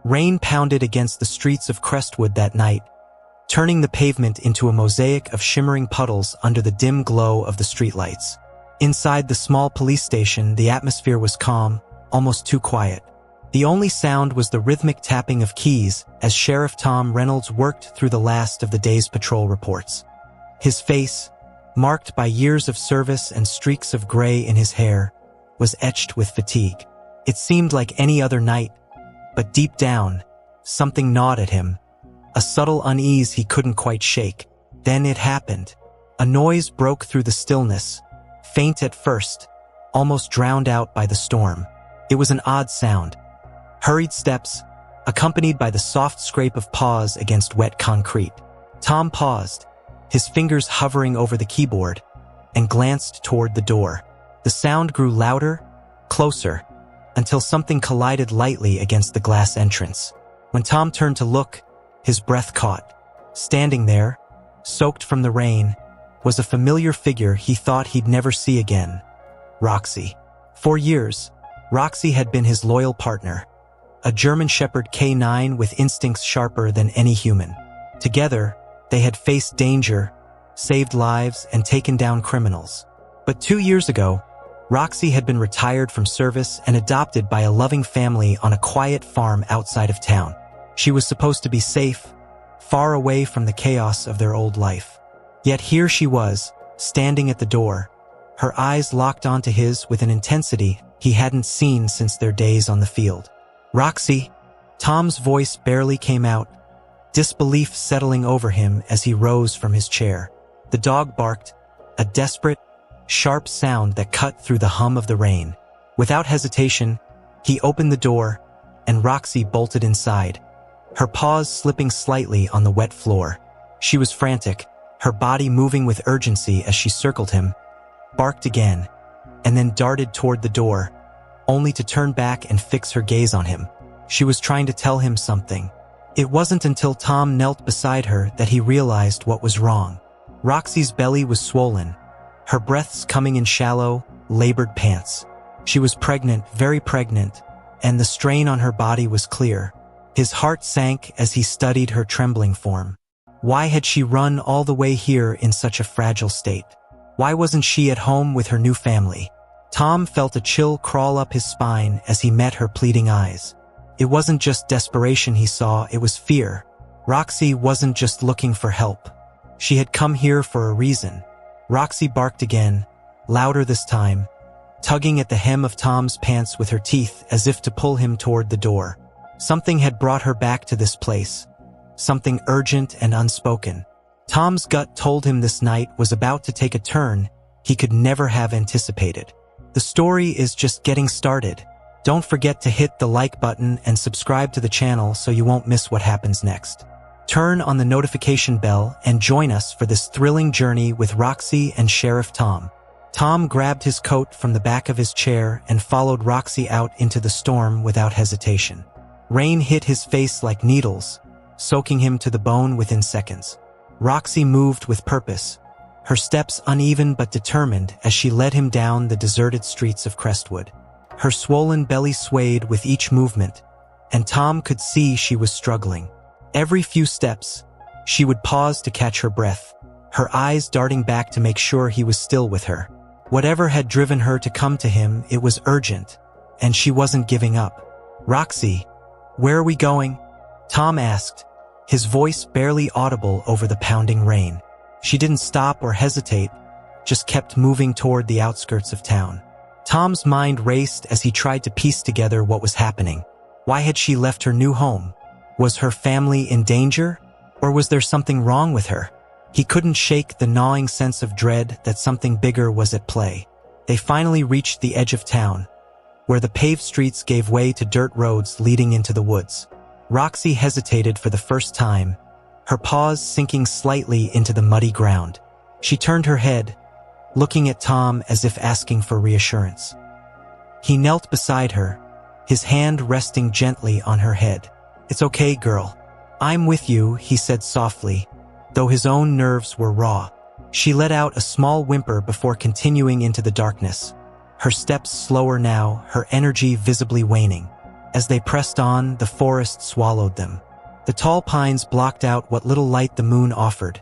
Rain pounded against the streets of Crestwood that night, turning the pavement into a mosaic of shimmering puddles under the dim glow of the streetlights. Inside the small police station, the atmosphere was calm, almost too quiet. The only sound was the rhythmic tapping of keys as Sheriff Tom Reynolds worked through the last of the day's patrol reports. His face, marked by years of service and streaks of gray in his hair, was etched with fatigue. It seemed like any other night, but deep down, something gnawed at him, a subtle unease he couldn't quite shake. Then it happened. A noise broke through the stillness, faint at first, almost drowned out by the storm. It was an odd sound. Hurried steps, accompanied by the soft scrape of paws against wet concrete. Tom paused, his fingers hovering over the keyboard, and glanced toward the door. The sound grew louder, closer, until something collided lightly against the glass entrance. When Tom turned to look, his breath caught. Standing there, soaked from the rain, was a familiar figure he thought he'd never see again. Roxy. For years, Roxy had been his loyal partner, a German Shepherd K9 with instincts sharper than any human. Together, they had faced danger, saved lives, and taken down criminals. But 2 years ago, Roxy had been retired from service and adopted by a loving family on a quiet farm outside of town. She was supposed to be safe, far away from the chaos of their old life. Yet here she was, standing at the door, her eyes locked onto his with an intensity he hadn't seen since their days on the field. "Roxy," Tom's voice barely came out, disbelief settling over him as he rose from his chair. The dog barked, a desperate, sharp sound that cut through the hum of the rain. Without hesitation, he opened the door, and Roxy bolted inside, her paws slipping slightly on the wet floor. She was frantic, her body moving with urgency as she circled him, barked again, and then darted toward the door, only to turn back and fix her gaze on him. She was trying to tell him something. It wasn't until Tom knelt beside her that he realized what was wrong. Roxy's belly was swollen, her breaths coming in shallow, labored pants. She was pregnant, very pregnant, and the strain on her body was clear. His heart sank as he studied her trembling form. Why had she run all the way here in such a fragile state? Why wasn't she at home with her new family? Tom felt a chill crawl up his spine as he met her pleading eyes. It wasn't just desperation he saw, it was fear. Roxy wasn't just looking for help. She had come here for a reason. Roxy barked again, louder this time, tugging at the hem of Tom's pants with her teeth as if to pull him toward the door. Something had brought her back to this place, something urgent and unspoken. Tom's gut told him this night was about to take a turn he could never have anticipated. The story is just getting started. Don't forget to hit the like button and subscribe to the channel so you won't miss what happens next. Turn on the notification bell and join us for this thrilling journey with Roxy and Sheriff Tom. Tom grabbed his coat from the back of his chair and followed Roxy out into the storm without hesitation. Rain hit his face like needles, soaking him to the bone within seconds. Roxy moved with purpose, her steps uneven but determined as she led him down the deserted streets of Crestwood. Her swollen belly swayed with each movement, and Tom could see she was struggling. Every few steps, she would pause to catch her breath, her eyes darting back to make sure he was still with her. Whatever had driven her to come to him, it was urgent, and she wasn't giving up. "Roxy, where are we going?" Tom asked, his voice barely audible over the pounding rain. She didn't stop or hesitate, just kept moving toward the outskirts of town. Tom's mind raced as he tried to piece together what was happening. Why had she left her new home? Was her family in danger? Or was there something wrong with her? He couldn't shake the gnawing sense of dread that something bigger was at play. They finally reached the edge of town, where the paved streets gave way to dirt roads leading into the woods. Roxy hesitated for the first time, her paws sinking slightly into the muddy ground. She turned her head, looking at Tom as if asking for reassurance. He knelt beside her, his hand resting gently on her head. "It's okay, girl. I'm with you," he said softly, though his own nerves were raw. She let out a small whimper before continuing into the darkness, her steps slower now, her energy visibly waning. As they pressed on, the forest swallowed them. The tall pines blocked out what little light the moon offered,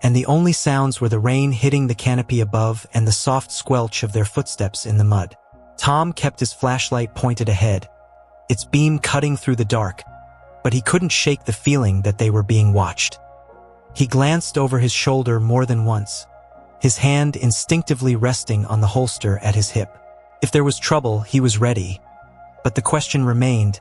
and the only sounds were the rain hitting the canopy above and the soft squelch of their footsteps in the mud. Tom kept his flashlight pointed ahead, its beam cutting through the dark, but he couldn't shake the feeling that they were being watched. He glanced over his shoulder more than once, his hand instinctively resting on the holster at his hip. If there was trouble, he was ready. But the question remained,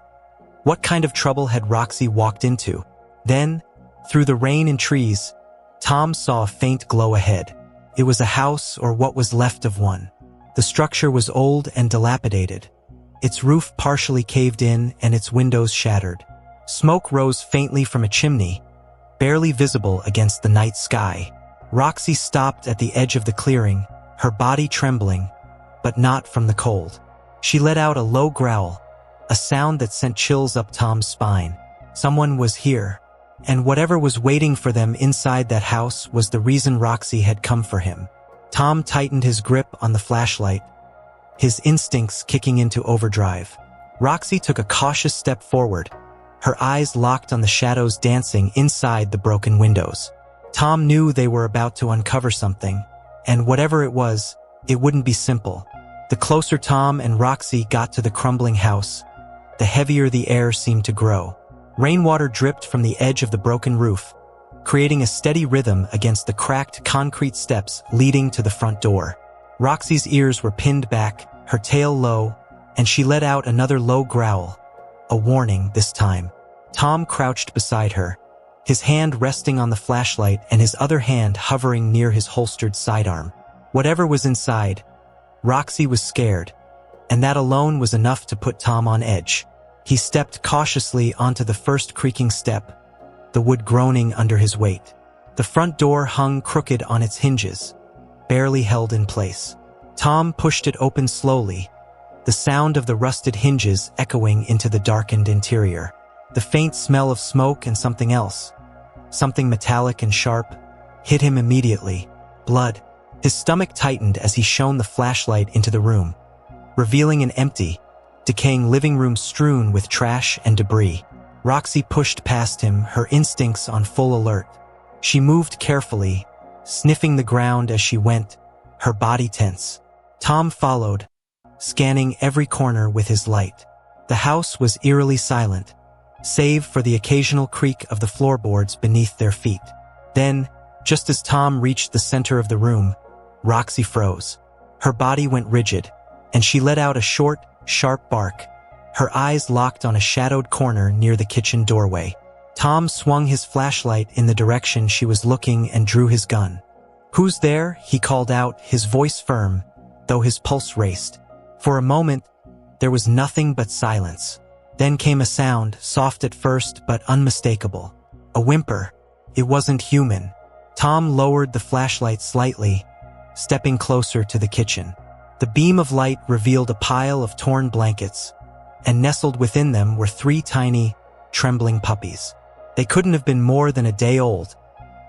what kind of trouble had Roxy walked into? Then, through the rain and trees, Tom saw a faint glow ahead. It was a house, or what was left of one. The structure was old and dilapidated, its roof partially caved in and its windows shattered. Smoke rose faintly from a chimney, barely visible against the night sky. Roxy stopped at the edge of the clearing, her body trembling, but not from the cold. She let out a low growl, a sound that sent chills up Tom's spine. Someone was here, and whatever was waiting for them inside that house was the reason Roxy had come for him. Tom tightened his grip on the flashlight, his instincts kicking into overdrive. Roxy took a cautious step forward, her eyes locked on the shadows dancing inside the broken windows. Tom knew they were about to uncover something, and whatever it was, it wouldn't be simple. The closer Tom and Roxy got to the crumbling house, the heavier the air seemed to grow. Rainwater dripped from the edge of the broken roof, creating a steady rhythm against the cracked concrete steps leading to the front door. Roxy's ears were pinned back, her tail low, and she let out another low growl, a warning this time. Tom crouched beside her, his hand resting on the flashlight and his other hand hovering near his holstered sidearm. Whatever was inside, Roxy was scared, and that alone was enough to put Tom on edge. He stepped cautiously onto the first creaking step, the wood groaning under his weight. The front door hung crooked on its hinges, barely held in place. Tom pushed it open slowly, the sound of the rusted hinges echoing into the darkened interior. The faint smell of smoke and something else, something metallic and sharp, hit him immediately. Blood. His stomach tightened as he shone the flashlight into the room, revealing an empty, decaying living room strewn with trash and debris. Roxy pushed past him, her instincts on full alert. She moved carefully, sniffing the ground as she went, her body tense. Tom followed, scanning every corner with his light. The house was eerily silent, save for the occasional creak of the floorboards beneath their feet. Then, just as Tom reached the center of the room, Roxy froze. Her body went rigid, and she let out a short, sharp bark, her eyes locked on a shadowed corner near the kitchen doorway. Tom swung his flashlight in the direction she was looking and drew his gun. "Who's there?" he called out, his voice firm, though his pulse raced. For a moment, there was nothing but silence. Then came a sound, soft at first but unmistakable. A whimper. It wasn't human. Tom lowered the flashlight slightly, stepping closer to the kitchen. The beam of light revealed a pile of torn blankets, and nestled within them were 3 tiny, trembling puppies. They couldn't have been more than a day old,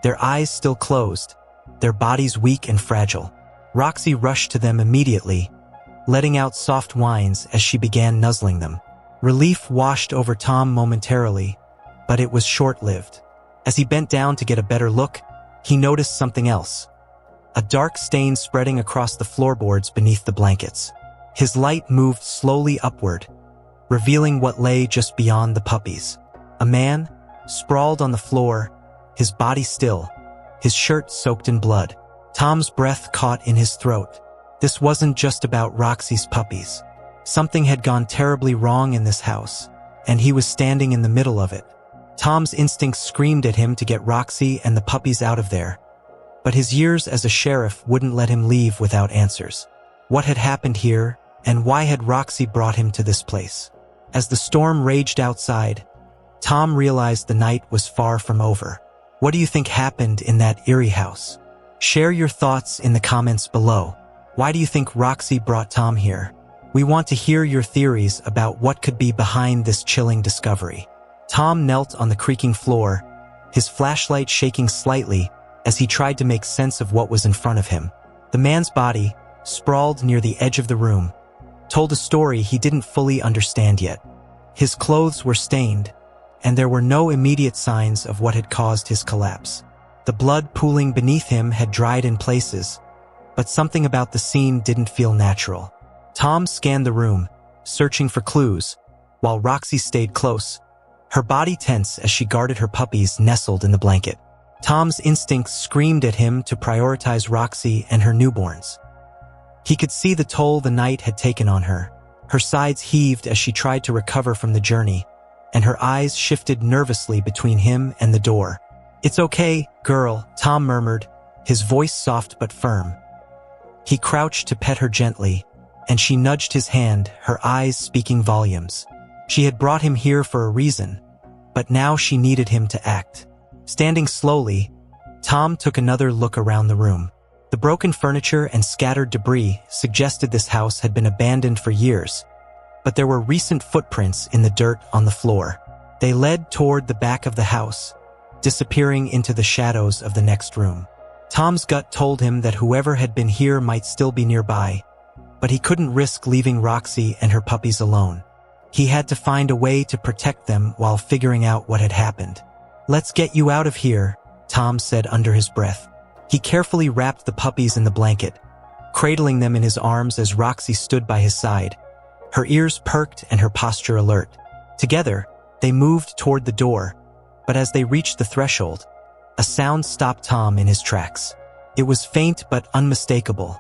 their eyes still closed, their bodies weak and fragile. Roxy rushed to them immediately, letting out soft whines as she began nuzzling them. Relief washed over Tom momentarily, but it was short-lived. As he bent down to get a better look, he noticed something else. A dark stain spreading across the floorboards beneath the blankets. His light moved slowly upward, revealing what lay just beyond the puppies. A man, sprawled on the floor, his body still, his shirt soaked in blood. Tom's breath caught in his throat. This wasn't just about Roxy's puppies. Something had gone terribly wrong in this house, and he was standing in the middle of it. Tom's instincts screamed at him to get Roxy and the puppies out of there, but his years as a sheriff wouldn't let him leave without answers. What had happened here, and why had Roxy brought him to this place? As the storm raged outside, Tom realized the night was far from over. What do you think happened in that eerie house? Share your thoughts in the comments below. Why do you think Roxy brought Tom here? We want to hear your theories about what could be behind this chilling discovery. Tom knelt on the creaking floor, his flashlight shaking slightly as he tried to make sense of what was in front of him. The man's body, sprawled near the edge of the room, told a story he didn't fully understand yet. His clothes were stained, and there were no immediate signs of what had caused his collapse. The blood pooling beneath him had dried in places, but something about the scene didn't feel natural. Tom scanned the room, searching for clues, while Roxy stayed close, her body tense as she guarded her puppies nestled in the blanket. Tom's instincts screamed at him to prioritize Roxy and her newborns. He could see the toll the night had taken on her. Her sides heaved as she tried to recover from the journey, and her eyes shifted nervously between him and the door. "It's okay, girl," Tom murmured, his voice soft but firm. He crouched to pet her gently, and she nudged his hand, her eyes speaking volumes. She had brought him here for a reason, but now she needed him to act. Standing slowly, Tom took another look around the room. The broken furniture and scattered debris suggested this house had been abandoned for years, but there were recent footprints in the dirt on the floor. They led toward the back of the house, disappearing into the shadows of the next room. Tom's gut told him that whoever had been here might still be nearby, but he couldn't risk leaving Roxy and her puppies alone. He had to find a way to protect them while figuring out what had happened. "Let's get you out of here," Tom said under his breath. He carefully wrapped the puppies in the blanket, cradling them in his arms as Roxy stood by his side, her ears perked and her posture alert. Together, they moved toward the door, but as they reached the threshold, a sound stopped Tom in his tracks. It was faint but unmistakable,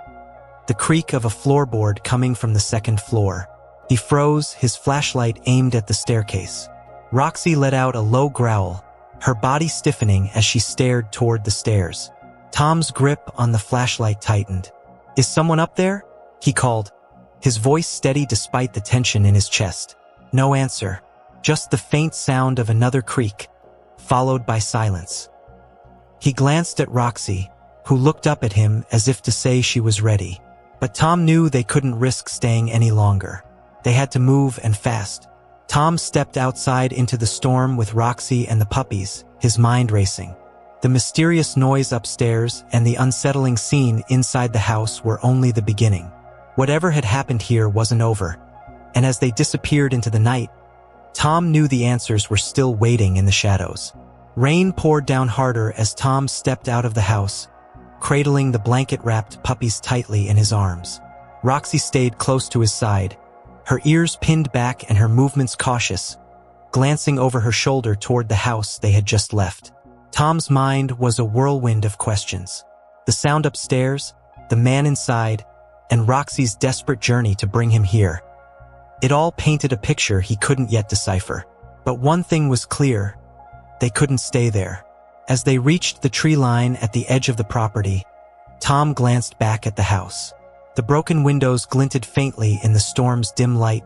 the creak of a floorboard coming from the second floor. He froze, his flashlight aimed at the staircase. Roxy let out a low growl, her body stiffening as she stared toward the stairs. Tom's grip on the flashlight tightened. "Is someone up there?" he called, his voice steady despite the tension in his chest. No answer, just the faint sound of another creak, followed by silence. He glanced at Roxy, who looked up at him as if to say she was ready. But Tom knew they couldn't risk staying any longer. They had to move, and fast. Tom stepped outside into the storm with Roxy and the puppies, his mind racing. The mysterious noise upstairs and the unsettling scene inside the house were only the beginning. Whatever had happened here wasn't over, and as they disappeared into the night, Tom knew the answers were still waiting in the shadows. Rain poured down harder as Tom stepped out of the house, cradling the blanket-wrapped puppies tightly in his arms. Roxy stayed close to his side, her ears pinned back and her movements cautious, glancing over her shoulder toward the house they had just left. Tom's mind was a whirlwind of questions. The sound upstairs, the man inside, and Roxy's desperate journey to bring him here. It all painted a picture he couldn't yet decipher. But one thing was clear: they couldn't stay there. As they reached the tree line at the edge of the property, Tom glanced back at the house. The broken windows glinted faintly in the storm's dim light,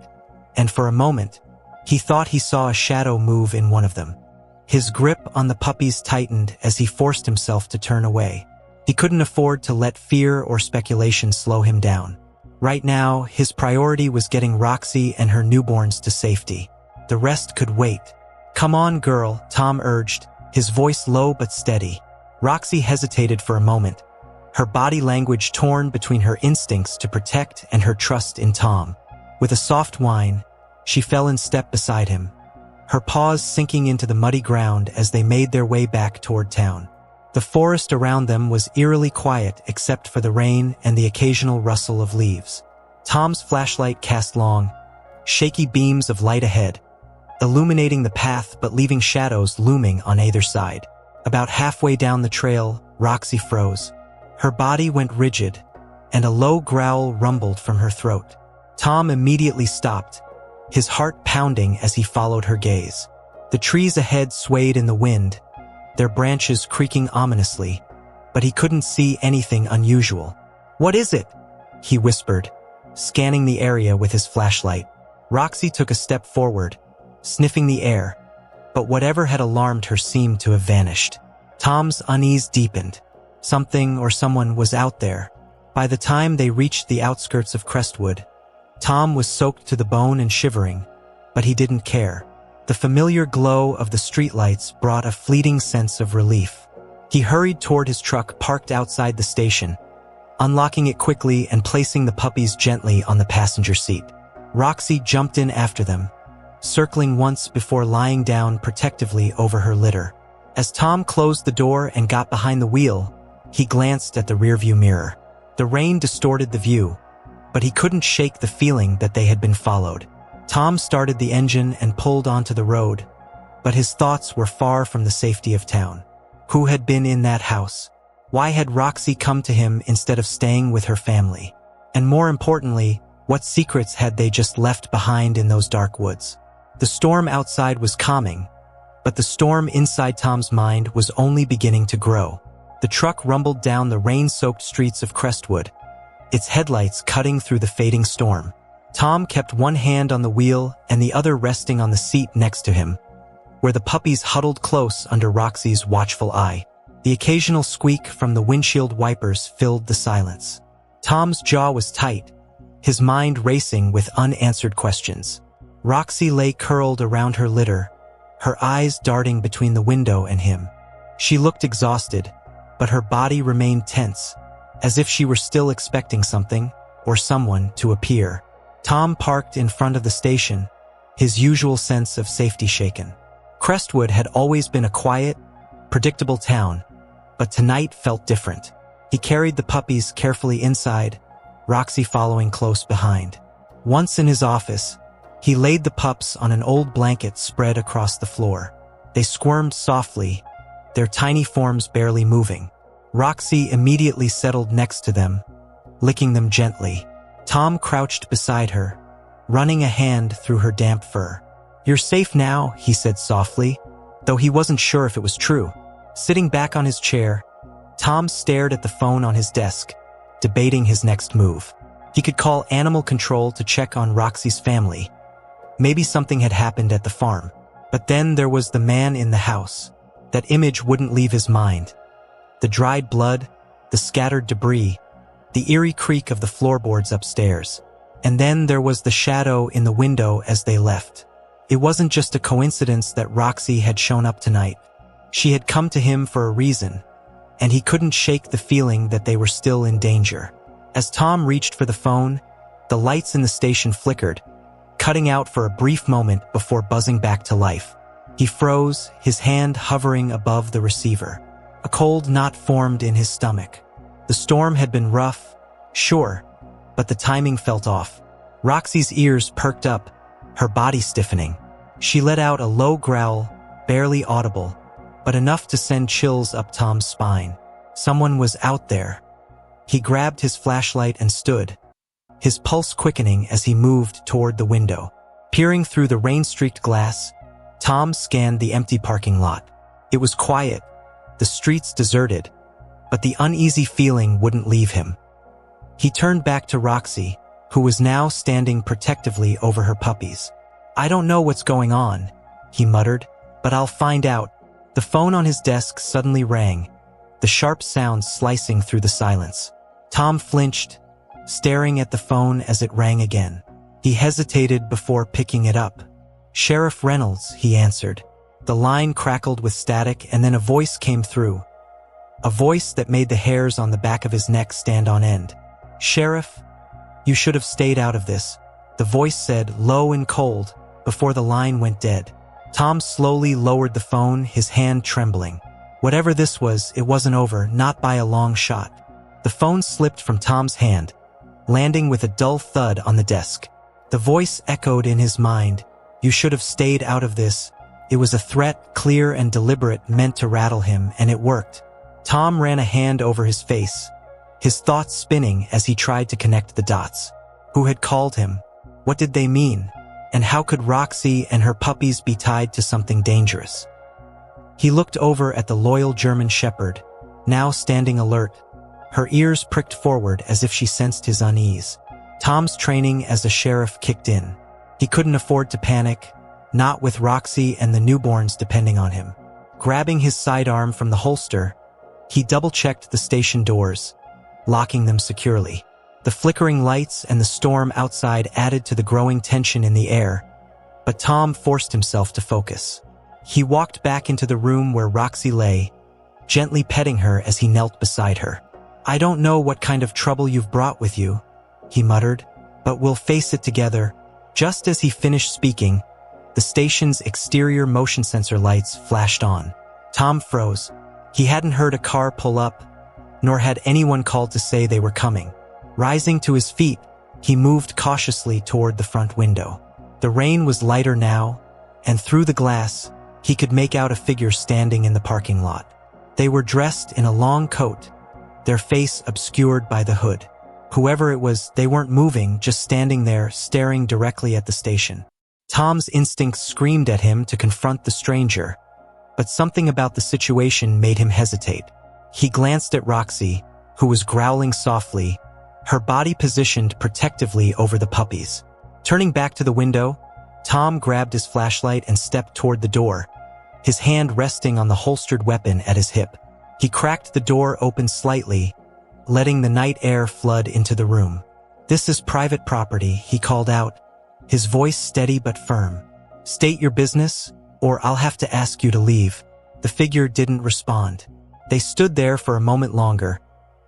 and for a moment, he thought he saw a shadow move in one of them. His grip on the puppies tightened as he forced himself to turn away. He couldn't afford to let fear or speculation slow him down. Right now, his priority was getting Roxy and her newborns to safety. The rest could wait. "Come on, girl," Tom urged, his voice low but steady. Roxy hesitated for a moment, her body language torn between her instincts to protect and her trust in Tom. With a soft whine, she fell in step beside him, her paws sinking into the muddy ground as they made their way back toward town. The forest around them was eerily quiet except for the rain and the occasional rustle of leaves. Tom's flashlight cast long, shaky beams of light ahead, illuminating the path but leaving shadows looming on either side. About halfway down the trail, Roxy froze. Her body went rigid, and a low growl rumbled from her throat. Tom immediately stopped, his heart pounding as he followed her gaze. The trees ahead swayed in the wind, their branches creaking ominously, but he couldn't see anything unusual. "What is it?" he whispered, scanning the area with his flashlight. Roxy took a step forward, sniffing the air, but whatever had alarmed her seemed to have vanished. Tom's unease deepened. Something or someone was out there. By the time they reached the outskirts of Crestwood, Tom was soaked to the bone and shivering, but he didn't care. The familiar glow of the streetlights brought a fleeting sense of relief. He hurried toward his truck parked outside the station, unlocking it quickly and placing the puppies gently on the passenger seat. Roxy jumped in after them, circling once before lying down protectively over her litter. As Tom closed the door and got behind the wheel, he glanced at the rearview mirror. The rain distorted the view, but he couldn't shake the feeling that they had been followed. Tom started the engine and pulled onto the road, but his thoughts were far from the safety of town. Who had been in that house? Why had Roxy come to him instead of staying with her family? And more importantly, what secrets had they just left behind in those dark woods? The storm outside was calming, but the storm inside Tom's mind was only beginning to grow. The truck rumbled down the rain-soaked streets of Crestwood, its headlights cutting through the fading storm. Tom kept one hand on the wheel and the other resting on the seat next to him, where the puppies huddled close under Roxy's watchful eye. The occasional squeak from the windshield wipers filled the silence. Tom's jaw was tight, his mind racing with unanswered questions. Roxy lay curled around her litter, her eyes darting between the window and him. She looked exhausted, but her body remained tense, as if she were still expecting something or someone to appear. Tom parked in front of the station, his usual sense of safety shaken. Crestwood had always been a quiet, predictable town, but tonight felt different. He carried the puppies carefully inside, Roxy following close behind. Once in his office, he laid the pups on an old blanket spread across the floor. They squirmed softly, their tiny forms barely moving. Roxy immediately settled next to them, licking them gently. Tom crouched beside her, running a hand through her damp fur. "You're safe now," he said softly, though he wasn't sure if it was true. Sitting back on his chair, Tom stared at the phone on his desk, debating his next move. He could call animal control to check on Roxy's family. Maybe something had happened at the farm. But then there was the man in the house. That image wouldn't leave his mind. The dried blood, the scattered debris, the eerie creak of the floorboards upstairs. And then there was the shadow in the window as they left. It wasn't just a coincidence that Roxy had shown up tonight. She had come to him for a reason, and he couldn't shake the feeling that they were still in danger. As Tom reached for the phone, the lights in the station flickered, cutting out for a brief moment before buzzing back to life. He froze, his hand hovering above the receiver. A cold knot formed in his stomach. The storm had been rough, sure, but the timing felt off. Roxy's ears perked up, her body stiffening. She let out a low growl, barely audible, but enough to send chills up Tom's spine. Someone was out there. He grabbed his flashlight and stood, his pulse quickening as he moved toward the window. Peering through the rain-streaked glass, Tom scanned the empty parking lot. It was quiet, the streets deserted, but the uneasy feeling wouldn't leave him. He turned back to Roxy, who was now standing protectively over her puppies. "I don't know what's going on," he muttered, "but I'll find out." The phone on his desk suddenly rang, the sharp sound slicing through the silence. Tom flinched, staring at the phone as it rang again. He hesitated before picking it up. "Sheriff Reynolds," he answered. The line crackled with static, and then a voice came through. A voice that made the hairs on the back of his neck stand on end. "Sheriff, you should have stayed out of this," the voice said, low and cold, before the line went dead. Tom slowly lowered the phone, his hand trembling. Whatever this was, it wasn't over, not by a long shot. The phone slipped from Tom's hand, landing with a dull thud on the desk. The voice echoed in his mind, "You should have stayed out of this." It was a threat, clear and deliberate, meant to rattle him, and it worked. Tom ran a hand over his face, his thoughts spinning as he tried to connect the dots. Who had called him? What did they mean? And how could Roxy and her puppies be tied to something dangerous? He looked over at the loyal German shepherd, now standing alert, her ears pricked forward as if she sensed his unease. Tom's training as a sheriff kicked in. He couldn't afford to panic, not with Roxy and the newborns depending on him. Grabbing his sidearm from the holster, he double-checked the station doors, locking them securely. The flickering lights and the storm outside added to the growing tension in the air, but Tom forced himself to focus. He walked back into the room where Roxy lay, gently petting her as he knelt beside her. "I don't know what kind of trouble you've brought with you," he muttered, "but we'll face it together." Just as he finished speaking, The station's exterior motion sensor lights flashed on. Tom froze. He hadn't heard a car pull up, nor had anyone called to say they were coming. Rising to his feet, he moved cautiously toward the front window. The rain was lighter now, and through the glass, he could make out a figure standing in the parking lot. They were dressed in a long coat, their face obscured by the hood. Whoever it was, they weren't moving, just standing there, staring directly at the station. Tom's instincts screamed at him to confront the stranger, but something about the situation made him hesitate. He glanced at Roxy, who was growling softly, her body positioned protectively over the puppies. Turning back to the window, Tom grabbed his flashlight and stepped toward the door, his hand resting on the holstered weapon at his hip. He cracked the door open slightly, letting the night air flood into the room. "This is private property," he called out, his voice steady but firm. "State your business, or I'll have to ask you to leave." The figure didn't respond. They stood there for a moment longer,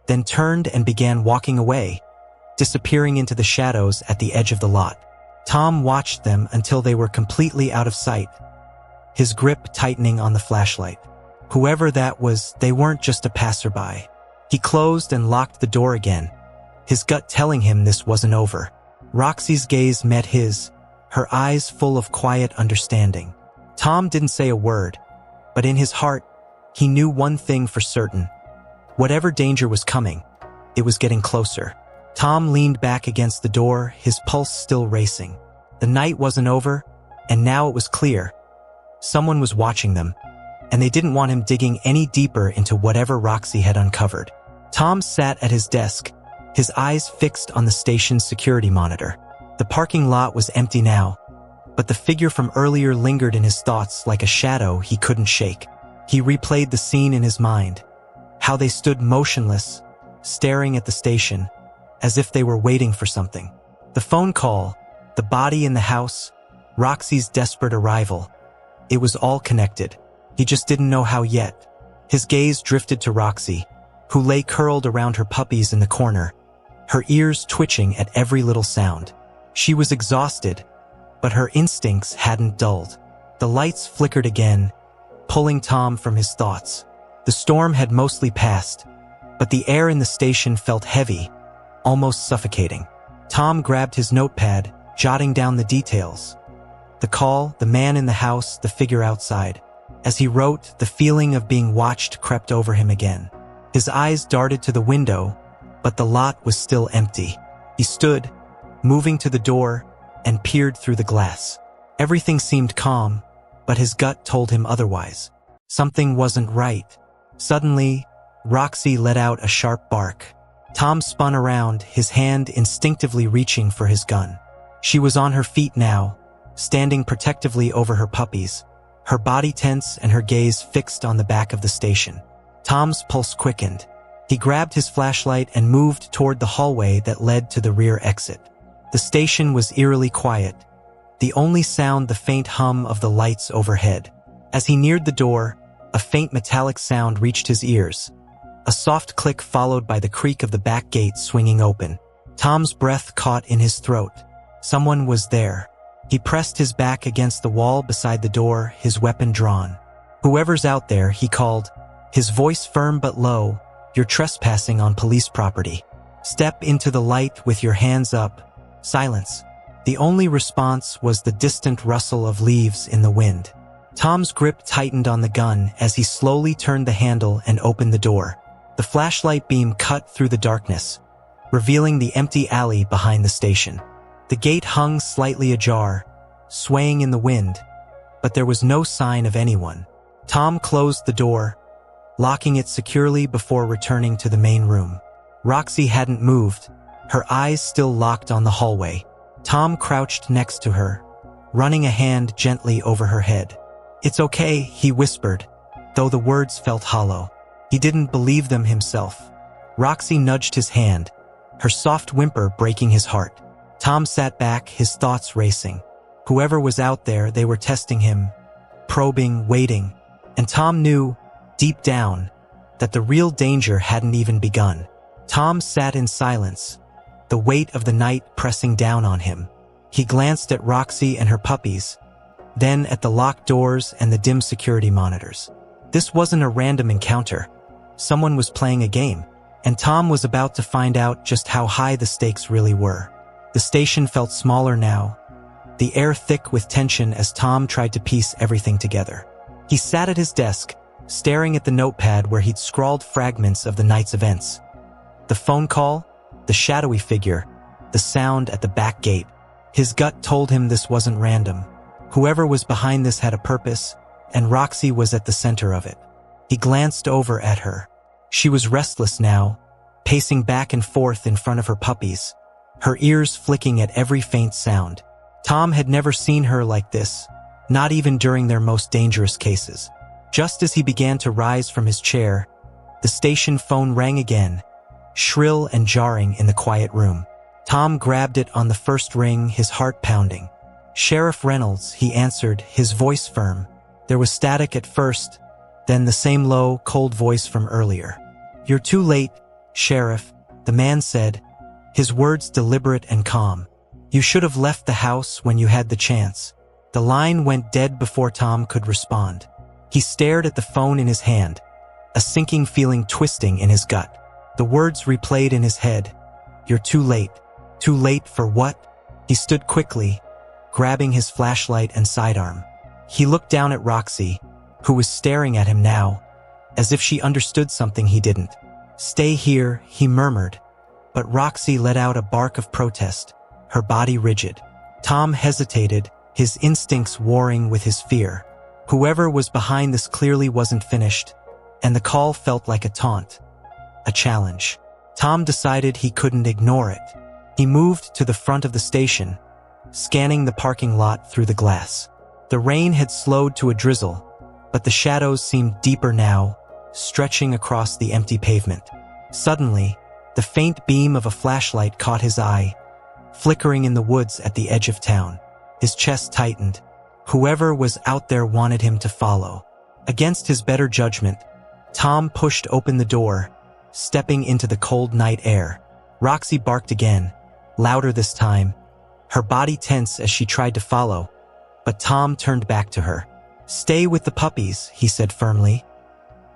then turned and began walking away, disappearing into the shadows at the edge of the lot. Tom watched them until they were completely out of sight, his grip tightening on the flashlight. Whoever that was, they weren't just a passerby. He closed and locked the door again, his gut telling him this wasn't over. Roxy's gaze met his, her eyes full of quiet understanding. Tom didn't say a word, but in his heart, he knew one thing for certain. Whatever danger was coming, it was getting closer. Tom leaned back against the door, his pulse still racing. The night wasn't over, and now it was clear. Someone was watching them, and they didn't want him digging any deeper into whatever Roxy had uncovered. Tom sat at his desk, his eyes fixed on the station's security monitor. The parking lot was empty now, but the figure from earlier lingered in his thoughts like a shadow he couldn't shake. He replayed the scene in his mind, how they stood motionless, staring at the station, as if they were waiting for something. The phone call, the body in the house, Roxy's desperate arrival. It was all connected. He just didn't know how yet. His gaze drifted to Roxy, who lay curled around her puppies in the corner, her ears twitching at every little sound. She was exhausted, but her instincts hadn't dulled. The lights flickered again, pulling Tom from his thoughts. The storm had mostly passed, but the air in the station felt heavy, almost suffocating. Tom grabbed his notepad, jotting down the details. The call, the man in the house, the figure outside. As he wrote, the feeling of being watched crept over him again. His eyes darted to the window, but the lot was still empty. He stood, moving to the door, and peered through the glass. Everything seemed calm, but his gut told him otherwise. Something wasn't right. Suddenly, Roxy let out a sharp bark. Tom spun around, his hand instinctively reaching for his gun. She was on her feet now, standing protectively over her puppies, her body tense and her gaze fixed on the back of the station. Tom's pulse quickened. He grabbed his flashlight and moved toward the hallway that led to the rear exit. The station was eerily quiet, the only sound the faint hum of the lights overhead. As he neared the door, a faint metallic sound reached his ears. A soft click followed by the creak of the back gate swinging open. Tom's breath caught in his throat. Someone was there. He pressed his back against the wall beside the door, his weapon drawn. "Whoever's out there," he called, his voice firm but low, "you're trespassing on police property. Step into the light with your hands up." Silence. The only response was the distant rustle of leaves in the wind. Tom's grip tightened on the gun as he slowly turned the handle and opened the door. The flashlight beam cut through the darkness, revealing the empty alley behind the station. The gate hung slightly ajar, swaying in the wind, but there was no sign of anyone. Tom closed the door, locking it securely before returning to the main room. Roxy hadn't moved, her eyes still locked on the hallway. Tom crouched next to her, running a hand gently over her head. "It's okay," he whispered, though the words felt hollow. He didn't believe them himself. Roxy nudged his hand, her soft whimper breaking his heart. Tom sat back, his thoughts racing. Whoever was out there, they were testing him, probing, waiting. And Tom knew, deep down, that the real danger hadn't even begun. Tom sat in silence, the weight of the night pressing down on him. He glanced at Roxy and her puppies, then at the locked doors and the dim security monitors. This wasn't a random encounter. Someone was playing a game, and Tom was about to find out just how high the stakes really were. The station felt smaller now, the air thick with tension as Tom tried to piece everything together. He sat at his desk, staring at the notepad where he'd scrawled fragments of the night's events. The phone call, the shadowy figure, the sound at the back gate. His gut told him this wasn't random. Whoever was behind this had a purpose, and Roxy was at the center of it. He glanced over at her. She was restless now, pacing back and forth in front of her puppies, her ears flicking at every faint sound. Tom had never seen her like this, not even during their most dangerous cases. Just as he began to rise from his chair, the station phone rang again, shrill and jarring in the quiet room. Tom grabbed it on the first ring, his heart pounding. "Sheriff Reynolds," he answered, his voice firm. There was static at first, then the same low, cold voice from earlier. "You're too late, Sheriff," the man said, his words deliberate and calm. "You should have left the house when you had the chance." The line went dead before Tom could respond. He stared at the phone in his hand, a sinking feeling twisting in his gut. The words replayed in his head. "You're too late." Too late for what? He stood quickly, grabbing his flashlight and sidearm. He looked down at Roxy, who was staring at him now, as if she understood something he didn't. "Stay here," he murmured, but Roxy let out a bark of protest, her body rigid. Tom hesitated, his instincts warring with his fear. Whoever was behind this clearly wasn't finished, and the call felt like a taunt, a challenge. Tom decided he couldn't ignore it. He moved to the front of the station, scanning the parking lot through the glass. The rain had slowed to a drizzle, but the shadows seemed deeper now, stretching across the empty pavement. Suddenly, the faint beam of a flashlight caught his eye, flickering in the woods at the edge of town. His chest tightened. Whoever was out there wanted him to follow. Against his better judgment, Tom pushed open the door, stepping into the cold night air. Roxy barked again, louder this time, her body tense as she tried to follow, but Tom turned back to her. "Stay with the puppies," he said firmly,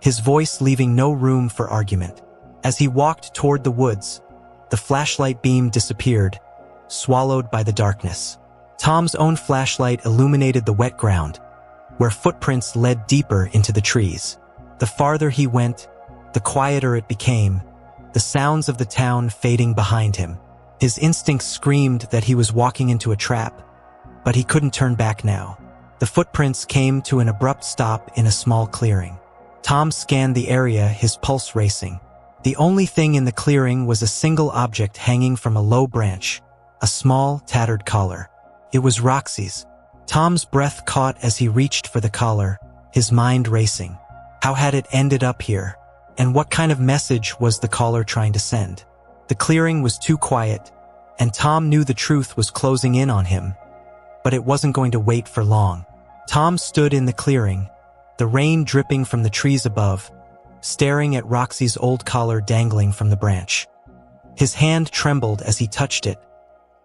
his voice leaving no room for argument. As he walked toward the woods, the flashlight beam disappeared, swallowed by the darkness. Tom's own flashlight illuminated the wet ground, where footprints led deeper into the trees. The farther he went, the quieter it became, the sounds of the town fading behind him. His instincts screamed that he was walking into a trap, but he couldn't turn back now. The footprints came to an abrupt stop in a small clearing. Tom scanned the area, his pulse racing. The only thing in the clearing was a single object hanging from a low branch, a small, tattered collar. It was Roxy's. Tom's breath caught as he reached for the collar, his mind racing. How had it ended up here? And what kind of message was the caller trying to send? The clearing was too quiet, and Tom knew the truth was closing in on him, but it wasn't going to wait for long. Tom stood in the clearing, the rain dripping from the trees above, staring at Roxy's old collar dangling from the branch. His hand trembled as he touched it,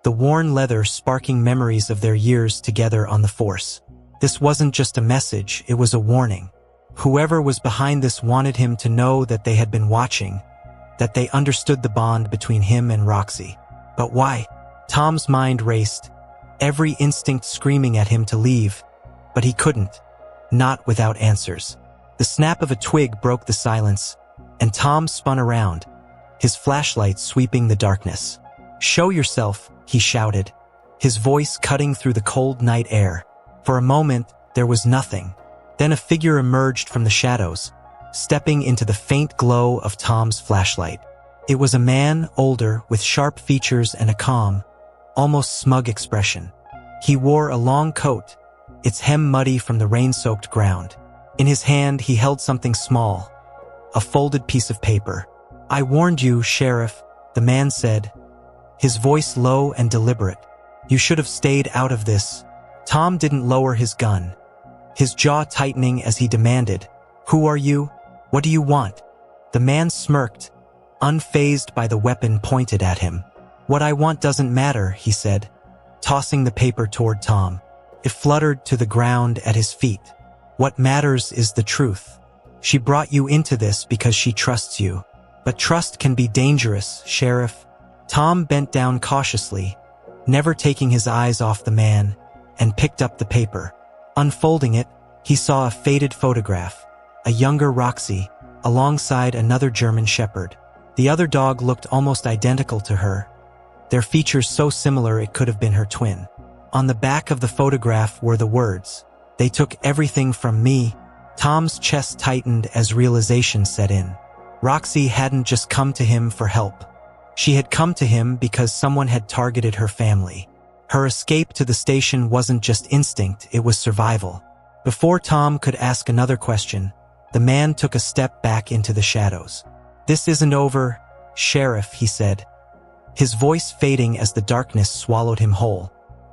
the worn leather sparking memories of their years together on the force. This wasn't just a message, it was a warning. Whoever was behind this wanted him to know that they had been watching, that they understood the bond between him and Roxy. But why? Tom's mind raced, every instinct screaming at him to leave, but he couldn't, not without answers. The snap of a twig broke the silence, and Tom spun around, his flashlight sweeping the darkness. "Show yourself," he shouted, his voice cutting through the cold night air. For a moment, there was nothing. Then a figure emerged from the shadows, stepping into the faint glow of Tom's flashlight. It was a man, older, with sharp features and a calm, almost smug expression. He wore a long coat, its hem muddy from the rain-soaked ground. In his hand, he held something small, a folded piece of paper. "I warned you, Sheriff," the man said, his voice low and deliberate. "You should have stayed out of this." Tom didn't lower his gun, his jaw tightening as he demanded, "Who are you? What do you want?" The man smirked, unfazed by the weapon pointed at him. "What I want doesn't matter," he said, tossing the paper toward Tom. It fluttered to the ground at his feet. What matters is the truth. She brought you into this because she trusts you. But trust can be dangerous, Sheriff. Tom bent down cautiously, never taking his eyes off the man, and picked up the paper. Unfolding it, he saw a faded photograph, a younger Roxy, alongside another German shepherd. The other dog looked almost identical to her, their features so similar it could have been her twin. On the back of the photograph were the words, "They took everything from me." Tom's chest tightened as realization set in. Roxy hadn't just come to him for help. She had come to him because someone had targeted her family. Her escape to the station wasn't just instinct, it was survival. Before Tom could ask another question, the man took a step back into the shadows. "This isn't over, Sheriff," he said, his voice fading as the darkness swallowed him whole.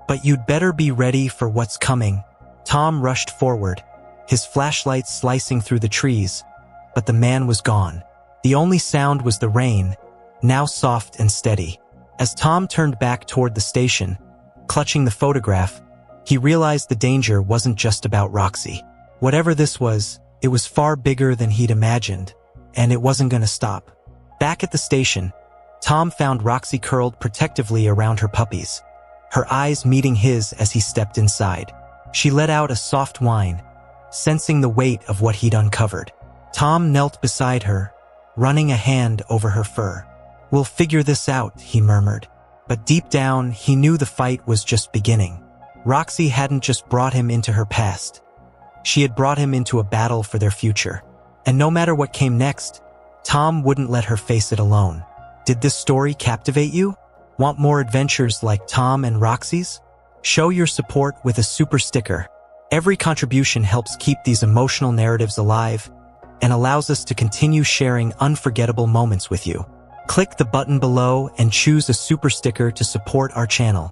"But you'd better be ready for what's coming." Tom rushed forward, his flashlight slicing through the trees, but the man was gone. The only sound was the rain, now soft and steady. As Tom turned back toward the station, clutching the photograph, he realized the danger wasn't just about Roxy. Whatever this was, it was far bigger than he'd imagined, and it wasn't going to stop. Back at the station, Tom found Roxy curled protectively around her puppies, her eyes meeting his as he stepped inside. She let out a soft whine, sensing the weight of what he'd uncovered. Tom knelt beside her, running a hand over her fur. "We'll figure this out," he murmured. But deep down, he knew the fight was just beginning. Roxy hadn't just brought him into her past. She had brought him into a battle for their future. And no matter what came next, Tom wouldn't let her face it alone. Did this story captivate you? Want more adventures like Tom and Roxy's? Show your support with a super sticker. Every contribution helps keep these emotional narratives alive and allows us to continue sharing unforgettable moments with you. Click the button below and choose a super sticker to support our channel.